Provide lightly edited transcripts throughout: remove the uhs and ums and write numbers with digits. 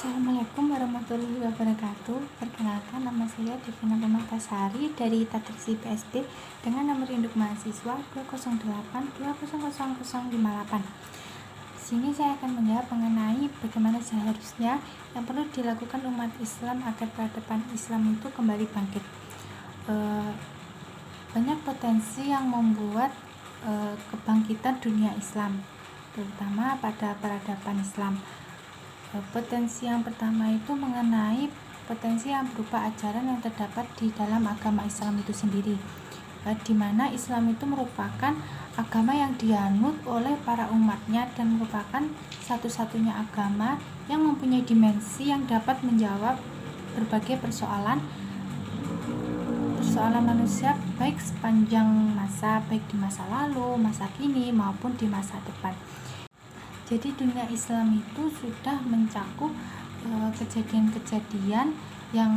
Assalamualaikum warahmatullahi wabarakatuh. Perkenalkan, nama saya Devina Permatasari dari Tatrisi PSD dengan nomor induk mahasiswa 208200058. Sini saya akan menjawab mengenai bagaimana seharusnya yang perlu dilakukan umat Islam agar peradaban Islam itu kembali bangkit. Banyak potensi yang membuat kebangkitan dunia Islam, terutama pada peradaban Islam. Potensi yang pertama itu mengenai potensi yang berupa ajaran yang terdapat di dalam agama Islam itu sendiri, di mana Islam itu merupakan agama yang dianut oleh para umatnya dan merupakan satu-satunya agama yang mempunyai dimensi yang dapat menjawab berbagai persoalan manusia baik sepanjang masa, baik di masa lalu, masa kini maupun di masa depan. Jadi dunia Islam itu sudah mencakup kejadian-kejadian yang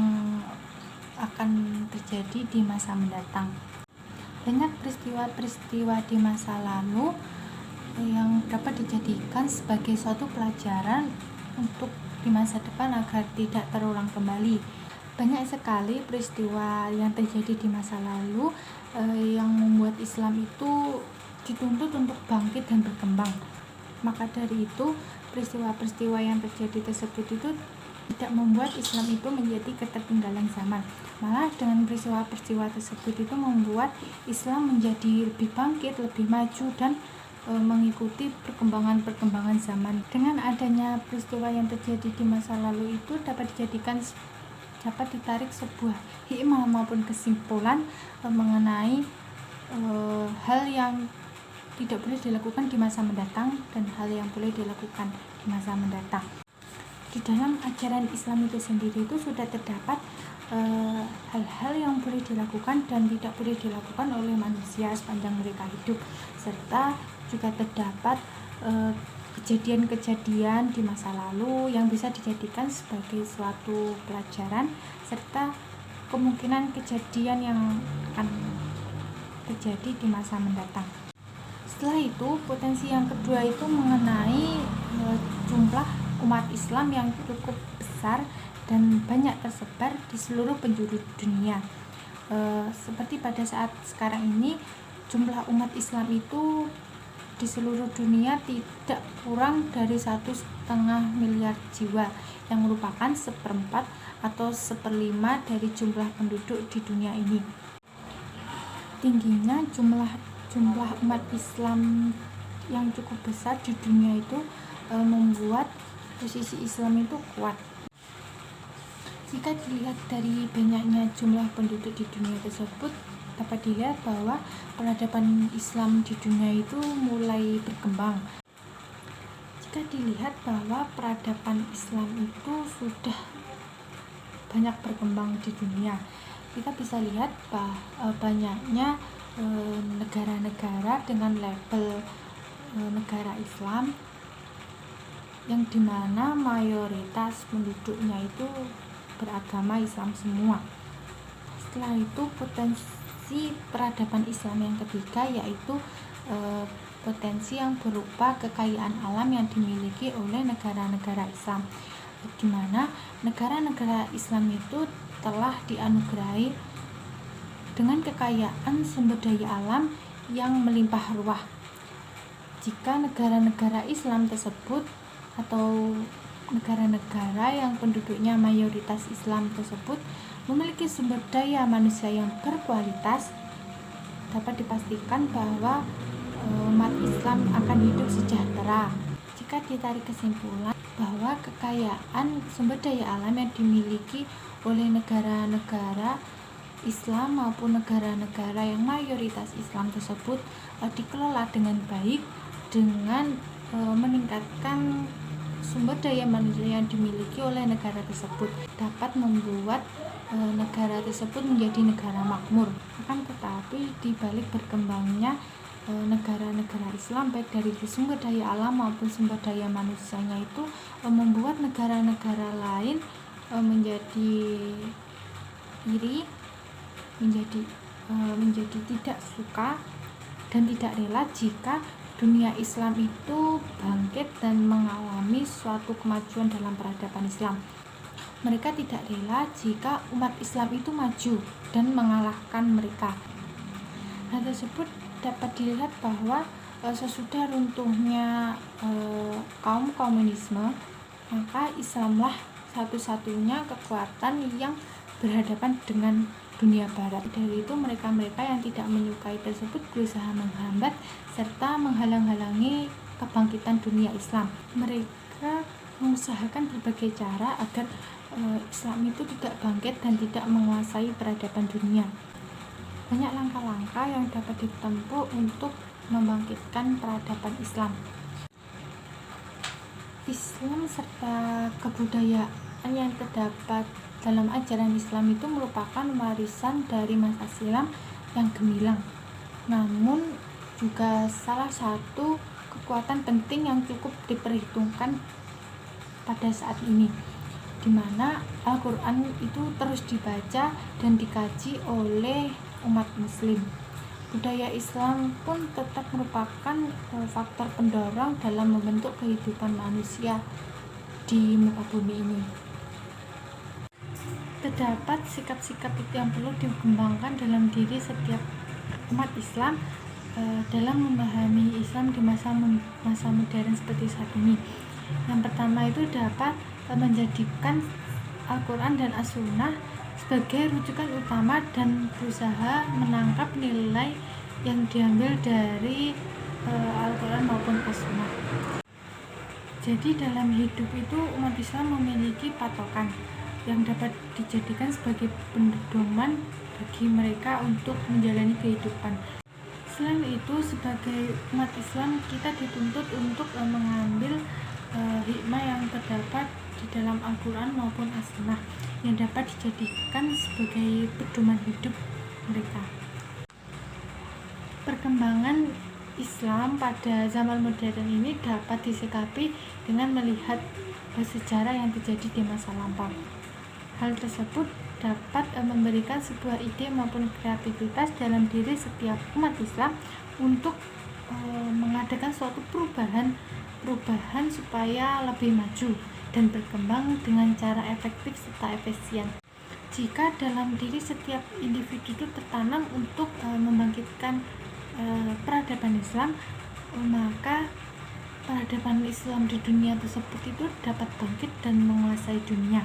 akan terjadi di masa mendatang. Banyak peristiwa-peristiwa di masa lalu yang dapat dijadikan sebagai suatu pelajaran untuk di masa depan agar tidak terulang kembali. Banyak sekali peristiwa yang terjadi di masa lalu yang membuat Islam itu dituntut untuk bangkit dan berkembang. Maka dari itu, peristiwa-peristiwa yang terjadi tersebut itu tidak membuat Islam itu menjadi ketertinggalan zaman. Malah dengan peristiwa-peristiwa tersebut itu membuat Islam menjadi lebih bangkit, lebih maju dan mengikuti perkembangan zaman. Dengan adanya peristiwa yang terjadi di masa lalu itu dapat ditarik sebuah hikmah maupun kesimpulan mengenai hal yang tidak boleh dilakukan di masa mendatang dan hal yang boleh dilakukan di masa mendatang. Di dalam ajaran Islam itu sendiri itu sudah terdapat hal-hal yang boleh dilakukan dan tidak boleh dilakukan oleh manusia sepanjang mereka hidup, serta juga terdapat kejadian-kejadian di masa lalu yang bisa dijadikan sebagai suatu pelajaran serta kemungkinan kejadian yang akan terjadi di masa mendatang. Setelah itu, potensi yang kedua itu mengenai jumlah umat Islam yang cukup besar dan banyak tersebar di seluruh penjuru dunia. Seperti pada saat sekarang ini, jumlah umat Islam itu di seluruh dunia tidak kurang dari 1,5 miliar jiwa, yang merupakan 1/4 atau 1/5 dari jumlah penduduk di dunia ini. Tingginya jumlah umat Islam yang cukup besar di dunia itu membuat posisi Islam itu kuat. Jika dilihat dari banyaknya jumlah penduduk di dunia tersebut, dapat dilihat bahwa peradaban Islam di dunia itu mulai berkembang. Jika dilihat bahwa peradaban Islam itu sudah banyak berkembang di dunia, kita bisa lihat banyaknya negara-negara dengan label negara Islam yang dimana mayoritas penduduknya itu beragama Islam semua. Setelah itu, potensi peradaban Islam yang ketiga yaitu potensi yang berupa kekayaan alam yang dimiliki oleh negara-negara Islam, di mana negara-negara Islam itu telah dianugerahi dengan kekayaan sumber daya alam yang melimpah ruah. Jika negara-negara Islam tersebut atau negara-negara yang penduduknya mayoritas Islam tersebut memiliki sumber daya manusia yang berkualitas, dapat dipastikan bahwa umat Islam akan hidup sejahtera. Jika ditarik kesimpulan bahwa kekayaan sumber daya alam yang dimiliki oleh negara-negara Islam maupun negara-negara yang mayoritas Islam tersebut dikelola dengan baik dengan meningkatkan sumber daya manusia yang dimiliki oleh negara tersebut, dapat membuat negara tersebut menjadi negara makmur. Akan tetapi di balik berkembangnya negara-negara Islam baik dari sumber daya alam maupun sumber daya manusianya itu membuat negara-negara lain menjadi iri, menjadi tidak suka dan tidak rela jika dunia Islam itu bangkit dan mengalami suatu kemajuan dalam peradaban Islam. Mereka tidak rela jika umat Islam itu maju dan mengalahkan mereka. Hal tersebut dapat dilihat bahwa sesudah runtuhnya kaum komunisme, maka Islamlah satu-satunya kekuatan yang berhadapan dengan dunia barat. Dari itu mereka-mereka yang tidak menyukai tersebut berusaha menghambat serta menghalang-halangi kebangkitan dunia Islam. Mereka mengusahakan berbagai cara agar Islam itu tidak bangkit dan tidak menguasai peradaban dunia. Banyak langkah-langkah yang dapat ditempuh untuk membangkitkan peradaban Islam. Islam serta kebudayaan yang terdapat dalam ajaran Islam itu merupakan warisan dari masa silam yang gemilang, namun juga salah satu kekuatan penting yang cukup diperhitungkan pada saat ini, di mana Al-Quran itu terus dibaca dan dikaji oleh umat muslim. Budaya Islam pun tetap merupakan faktor pendorong dalam membentuk kehidupan manusia di muka bumi ini. Terdapat sikap-sikap itu yang perlu dikembangkan dalam diri setiap umat Islam dalam memahami Islam di masa modern seperti saat ini. Yang pertama itu dapat menjadikan Al-Quran dan As-Sunnah sebagai rujukan utama dan berusaha menangkap nilai yang diambil dari Al-Quran maupun As-Sunnah. Jadi dalam hidup itu umat Islam memiliki patokan yang dapat dijadikan sebagai pedoman bagi mereka untuk menjalani kehidupan. Selain itu, sebagai umat Islam kita dituntut untuk mengambil hikmah yang terdapat di dalam Al-Quran maupun As-Sunnah yang dapat dijadikan sebagai pedoman hidup mereka. Perkembangan Islam pada zaman modern ini dapat disikapi dengan melihat sejarah yang terjadi di masa lampau. Hal tersebut dapat memberikan sebuah ide maupun kreativitas dalam diri setiap umat Islam untuk mengadakan suatu perubahan supaya lebih maju dan berkembang dengan cara efektif serta efisien. Jika dalam diri setiap individu itu tertanam untuk membangkitkan peradaban Islam, maka peradaban Islam di dunia tersebut itu dapat bangkit dan menguasai dunia.